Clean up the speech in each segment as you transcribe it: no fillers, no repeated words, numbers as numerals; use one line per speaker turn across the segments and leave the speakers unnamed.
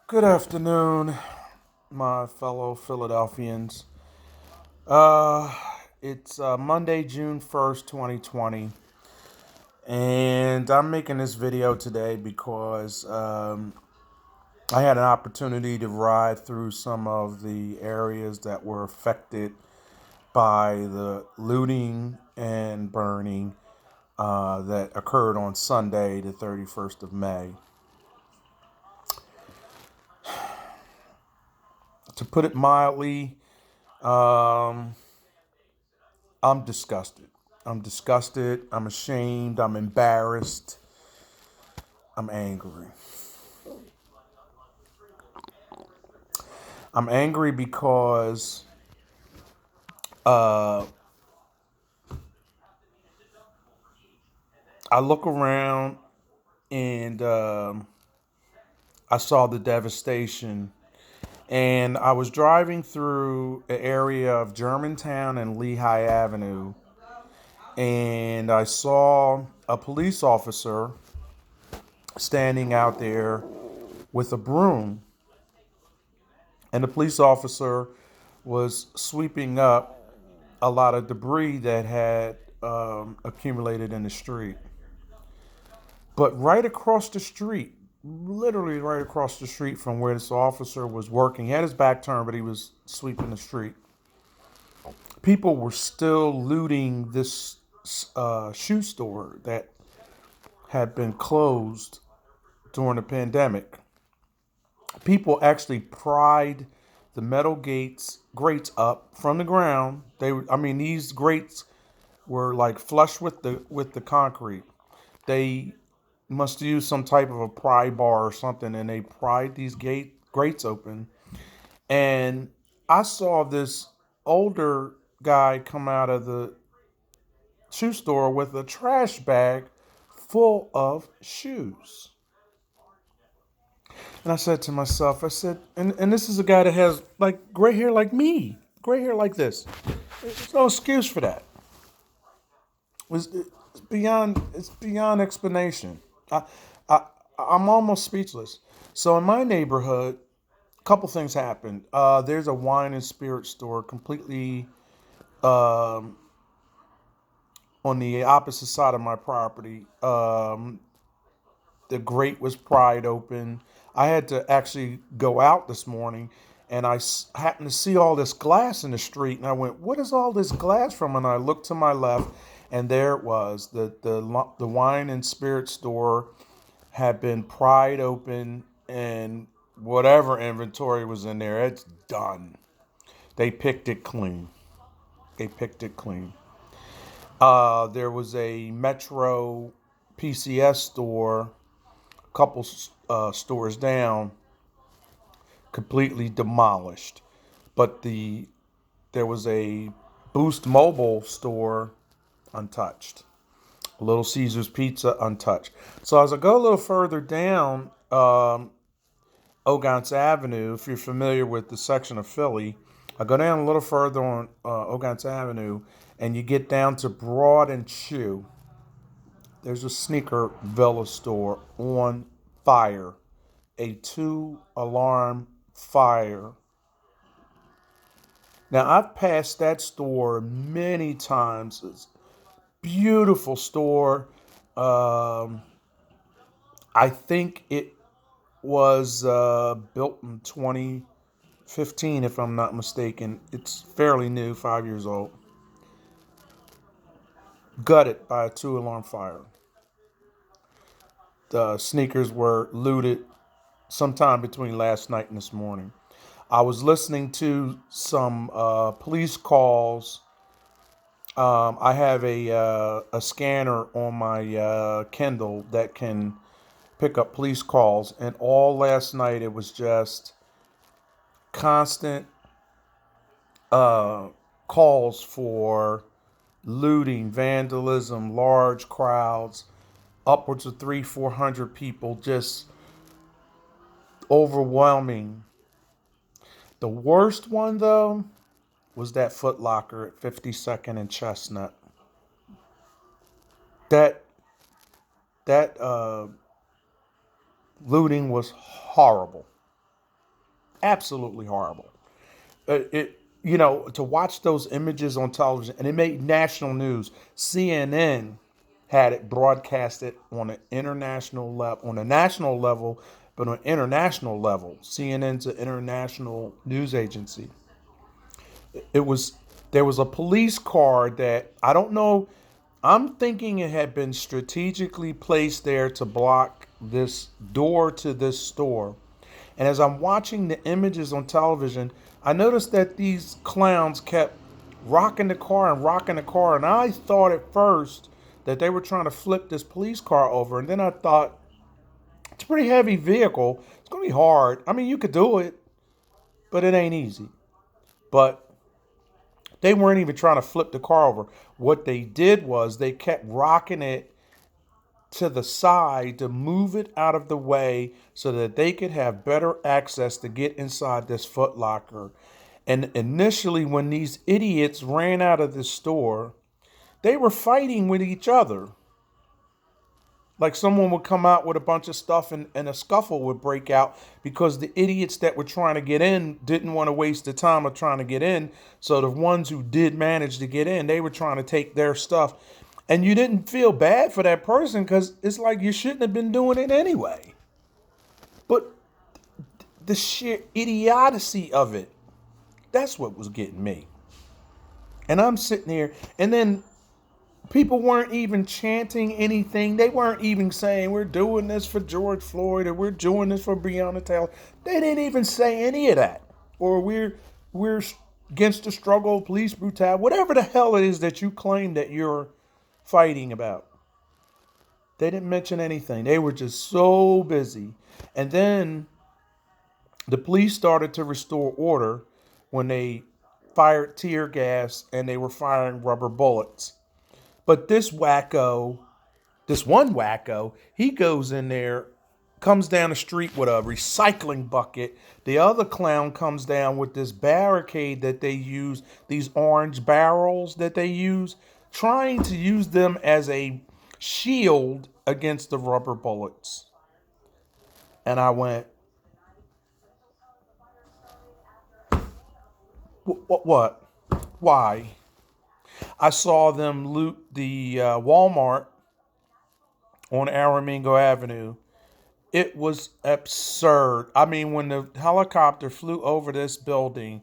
Good afternoon, my fellow Philadelphians. Uh, it's Monday, June 1st, 2020, and I'm making this video today because I had an opportunity to ride through some of the areas that were affected by the looting and burning that occurred on Sunday, the 31st of May. To put it mildly, um, I'm disgusted. I'm disgusted. I'm ashamed. I'm embarrassed. I'm angry. I'm angry because uh, I look around and I saw the devastation. And I was driving through an area of Germantown and Lehigh Avenue, and I saw a police officer standing out there with a broom. And the police officer was sweeping up a lot of debris that had accumulated in the street. But right across the street, literally right across the street from where this officer was working, he had his back turned, but he was sweeping the street. People were still looting this shoe store that had been closed during the pandemic. People actually pried the metal grates up from the ground. These grates were like flush with the concrete. They must use some type of a pry bar or something, and they pried these grates open. And I saw this older guy come out of the shoe store with a trash bag full of shoes. And I said to myself, and this is a guy that has like gray hair like me, gray hair like this. There's no excuse for that. It's beyond explanation. I, I I'm almost speechless. So in my neighborhood, a couple things happened. There's a wine and spirit store completely um, on the opposite side of my property. The grate was pried open. I had to actually go out this morning, and happened to see all this glass in the street, and I went, "What is all this glass from?" And I looked to my left, and there it was. The wine and spirit store had been pried open, and whatever inventory was in there, it's done. They picked it clean. They picked it clean. There was a Metro PCS store, a couple stores down, completely demolished. But there was a Boost Mobile store untouched. Little Caesar's Pizza untouched. So as I go a little further down Ogance Avenue, if you're familiar with the section of Philly, I go down a little further on Ogance Avenue, and you get down to Broad and Shoe. There's a sneaker Villa store on fire, a two-alarm fire. Now, I've passed that store many times. It's a beautiful store. Um, I think it was built in 2015, if I'm not mistaken. It's fairly new, 5 years old. Gutted by a two-alarm fire. The sneakers were looted sometime between last night and this morning. I was listening to some police calls. I have a scanner on my Kindle that can pick up police calls, and all last night it was just constant uh, calls for looting, vandalism, large crowds, upwards of 400 people, just overwhelming. The worst one though was that Foot Locker at 52nd and Chestnut. That that looting was horrible. Absolutely horrible. To watch those images on television, and it made national news. CNN had it broadcasted on an international level, on a national level, but on an international level. CNN's an international news agency. It was There was a police car that I don't know. I'm thinking it had been strategically placed there to block this door to this store. And as I'm watching the images on television, I noticed that these clowns kept rocking the car and rocking the car. And I thought at first that they were trying to flip this police car over. And then I thought, it's a pretty heavy vehicle. It's going to be hard. I mean, you could do it, but it ain't easy. But they weren't even trying to flip the car over. What they did was they kept rocking it to the side to move it out of the way so that they could have better access to get inside this Foot Locker. And initially, when these idiots ran out of the store, they were fighting with each other. Like someone would come out with a bunch of stuff and a scuffle would break out because the idiots that were trying to get in didn't want to waste the time of trying to get in. So the ones who did manage to get in, they were trying to take their stuff. And you didn't feel bad for that person because it's like you shouldn't have been doing it anyway. But the sheer idiocy of it, that's what was getting me. And I'm sitting here, and then people weren't even chanting anything. They weren't even saying, we're doing this for George Floyd or we're doing this for Breonna Taylor. They didn't even say any of that. Or we're against the struggle, police brutality, whatever the hell it is that you claim that you're fighting about. They didn't mention anything. They were just so busy. And then the police started to restore order when they fired tear gas and they were firing rubber bullets. But this one wacko, he goes in there, comes down the street with a recycling bucket. The other clown comes down with this barricade that they use, these orange barrels that they use, trying to use them as a shield against the rubber bullets. And I went, what? Why? I saw them loot the Walmart on Aramingo Avenue. It was absurd. I mean, when the helicopter flew over this building,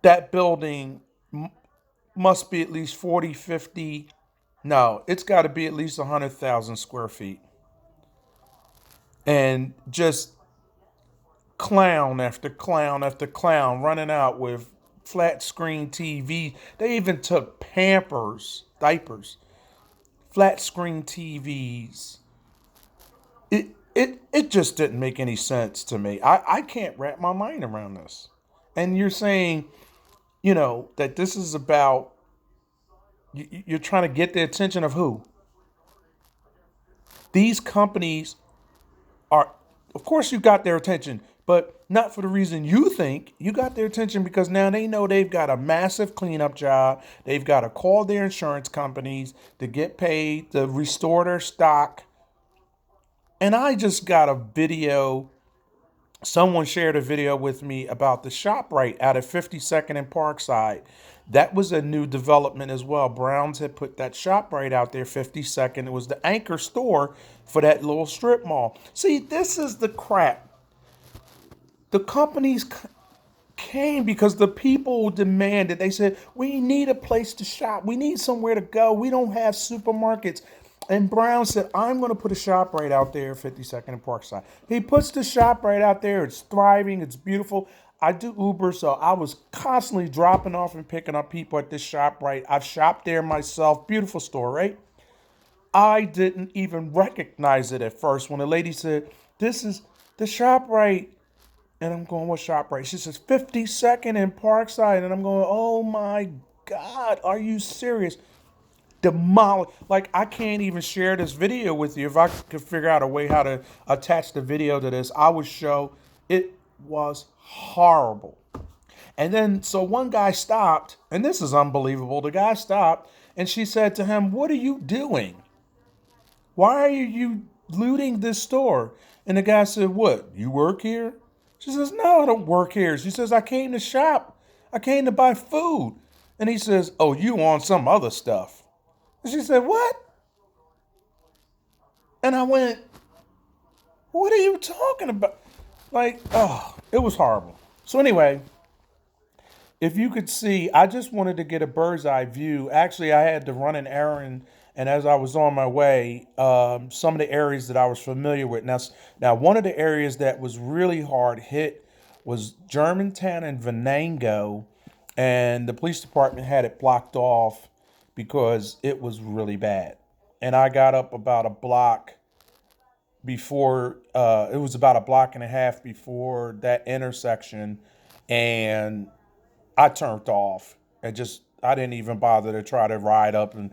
that building must be at least 40, 50. No, it's got to be at least 100,000 square feet. And just clown after clown after clown running out with flat screen TV. They even took Pampers, diapers, flat screen TVs. It just didn't make any sense to me. I can't wrap my mind around this. And you're saying, that this is about you're trying to get the attention of who? These companies are, of course, you got their attention, but not for the reason you think. You got their attention because now they know they've got a massive cleanup job. They've got to call their insurance companies to get paid, to restore their stock. And I just got a video. Someone shared a video with me about the ShopRite out of 52nd and Parkside. That was a new development as well. Browns had put that ShopRite out there, 52nd. It was the anchor store for that little strip mall. See, this is the crap. The companies came because the people demanded. They said, we need a place to shop. We need somewhere to go. We don't have supermarkets. And Brown said, I'm going to put a ShopRite out there, 52nd and Parkside. He puts the ShopRite out there. It's thriving. It's beautiful. I do Uber, so I was constantly dropping off and picking up people at this ShopRite. I've shopped there myself. Beautiful store, right? I didn't even recognize it at first when the lady said, this is the ShopRite. And I'm going, what ShopRite? She says, 52nd and Parkside. And I'm going, oh my God, are you serious? Demolish. Like, I can't even share this video with you. If I could figure out a way how to attach the video to this, I would show. It was horrible. And then, so one guy stopped, and this is unbelievable. The guy stopped, and she said to him, what are you doing? Why are you looting this store? And the guy said, what, you work here? She says, no, I don't work here. She says, I came to shop. I came to buy food. And he says, oh, you on some other stuff. And she said, what? And I went, what are you talking about? Like, oh, it was horrible. So anyway, if you could see, I just wanted to get a bird's eye view. Actually, I had to run an errand, and as I was on my way, some of the areas that I was familiar with. Now, one of the areas that was really hard hit was Germantown and Venango, and the police department had it blocked off because it was really bad. And I got up about a block before, it was about a block and a half before that intersection, and I turned off and just I didn't even bother to try to ride up and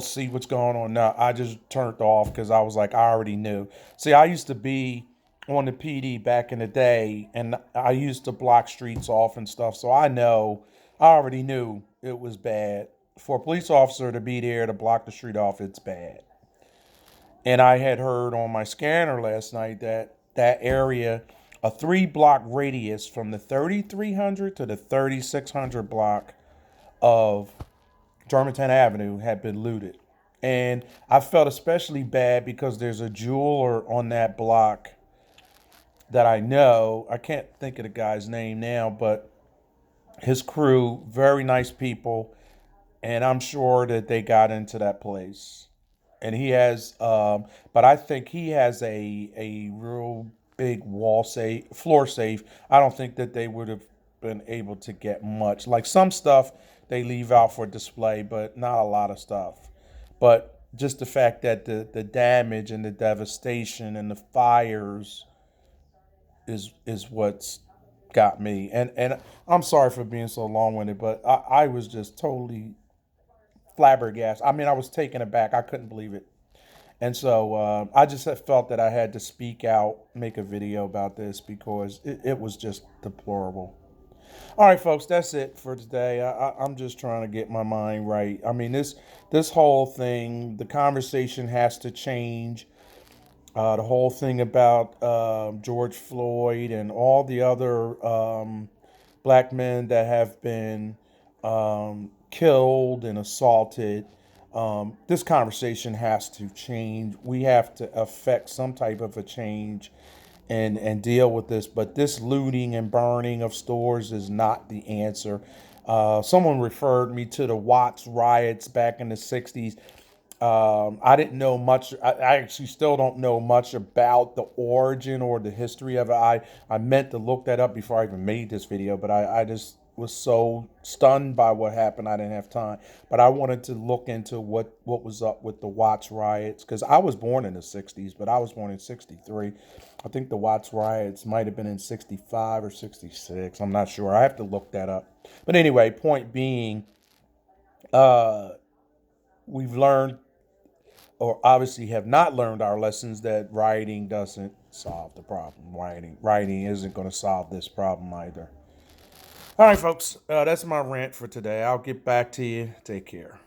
see what's going on now. I just turned off because I was like I already knew. See, I used to be on the PD back in the day, and I used to block streets off and stuff, so I already knew it was bad. For a police officer to be there to block the street off, it's bad. And I had heard on my scanner last night that that area, a 3 block radius from the 3300 to the 3600 block of Germantown Avenue, had been looted. And I felt especially bad because there's a jeweler on that block that I know. I can't think of the guy's name now, but his crew, very nice people. And I'm sure that they got into that place. And he has, but I think he has a real big wall safe, floor safe. I don't think that they would have been able to get much. Like some stuff they leave out for display, but not a lot of stuff. But just the fact that the damage and the devastation and the fires is what's got me. And I'm sorry for being so long winded, but I was just totally flabbergasted. I mean, I was taken aback. I couldn't believe it. And so I just felt that I had to speak out, make a video about this because it was just deplorable. All right, folks, that's it for today. I'm just trying to get my mind right. I mean, this whole thing, the conversation has to change. The whole thing about George Floyd and all the other black men that have been killed and assaulted. This conversation has to change. We have to affect some type of a change and deal with this. But this looting and burning of stores is not the answer. Someone referred me to the Watts riots back in the 60s. I didn't know much. I actually still don't know much about the origin or the history of it. I meant to look that up before I even made this video, but I just was so stunned by what happened. I didn't have time. But I wanted to look into what was up with the Watts riots because I was born in the 60s, but I was born in 63. I think the Watts riots might have been in 65 or 66. I'm not sure. I have to look that up. But anyway, point being, we've learned or obviously have not learned our lessons that rioting doesn't solve the problem. Rioting isn't going to solve this problem either. All right, folks, that's my rant for today. I'll get back to you. Take care.